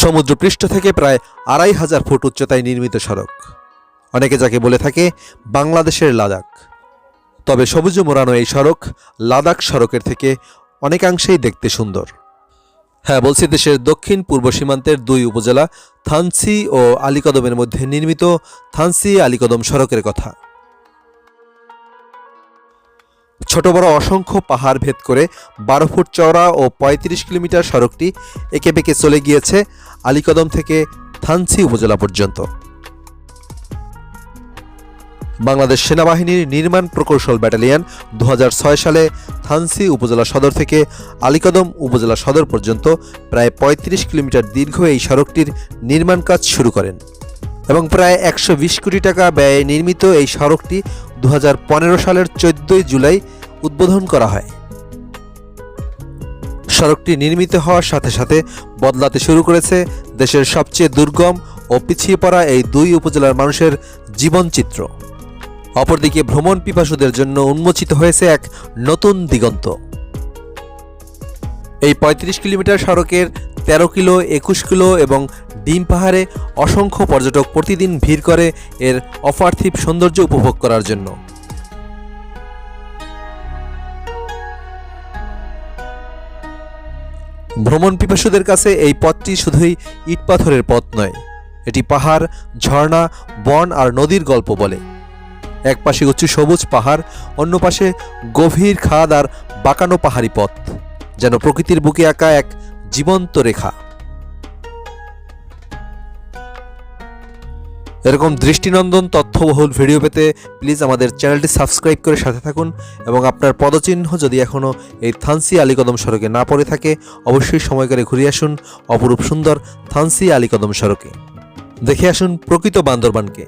সমুদ্রপৃষ্ঠ থেকে প্রায় ২৫০০ ফুট উচ্চতায় নির্মিত সড়ক, অনেকে যাকে বলে থাকে বাংলাদেশের লাদাখ। তবে সবুজে মোড়ানো এই সড়ক লাদাখ সড়কের থেকে অনেকাংশেই দেখতে সুন্দর। হ্যাঁ, বলছি দেশের দক্ষিণ পূর্ব সীমান্তের দুই উপজেলা থানচি ও আলীকদমের মধ্যে নির্মিত থানচি আলীকদম সড়কের কথা। ছোট বড় অসংখ্য পাহাড় ভেদ করে ১২ ফুট চওড়া ও ৩৫ কিলোমিটার সড়কটি এঁকে বেঁকে চলে গিয়েছে আলীকদম থেকে থানচি উপজেলা পর্যন্ত। বাংলাদেশ সেনাবাহিনীর নির্মাণ প্রকৌশল ব্যাটালিয়ন ২০০৬ সালে থানচি উপজেলা সদর থেকে আলীকদম উপজেলা সদর পর্যন্ত প্রায় ৩৫ কিলোমিটার দীর্ঘ এই সড়কটির নির্মাণ কাজ শুরু করেন এবং প্রায় ১২০ কোটি টাকা ব্যয়ে নির্মিত এই সড়কটি ২০১৫ সালের ১৪ জুলাই উদ্বোধন করা হয়। সড়কটি নির্মিত হওয়ার সাথে সাথে বদলাতে শুরু করেছে দেশের সবচেয়ে দুর্গম ও পিছিয়ে পড়া এই দুই উপজেলার মানুষের জীবনচিত্র। অপরদিকে ভ্রমণ পিপাসুদের জন্য উন্মোচিত হয়েছে এক নতুন দিগন্ত। এই ৩৫ কিলোমিটার সড়কের ১৩ কিলো, ২১ কিলো এবং ডিম পাহাড়ে অসংখ্য পর্যটক প্রতিদিন ভিড় করে এর অপার্থিব সৌন্দর্য উপভোগ করার জন্য। ভ্রমণ পিপাসুদের কাছে এই পথটি শুধুই ইট পাথরের পথ নয়, এটি পাহাড়, ঝর্ণা, বন আর নদীর গল্প বলে। এক পাশে উঁচু সবুজ পাহাড়, অন্য পাশে গভীর খাদ আর বাঁকানো পাহাড়ি পথ, যেন প্রকৃতির বুকে আঁকা এক জীবন্ত রেখা। এরকম দৃষ্টিনন্দন তথ্যবহুল ভিডিও পেতে প্লিজ আমাদের চ্যানেলটি সাবস্ক্রাইব করে সাথে থাকুন এবং আপনার পদচিহ্ন যদি এখনও এই থানচি আলীকদম সড়কে না পড়ে থাকে অবশ্যই সময় করে ঘুরে আসুন অপরূপ সুন্দর থানচি আলীকদম সড়কে। দেখে আসুন প্রকৃত বান্দরবানকে।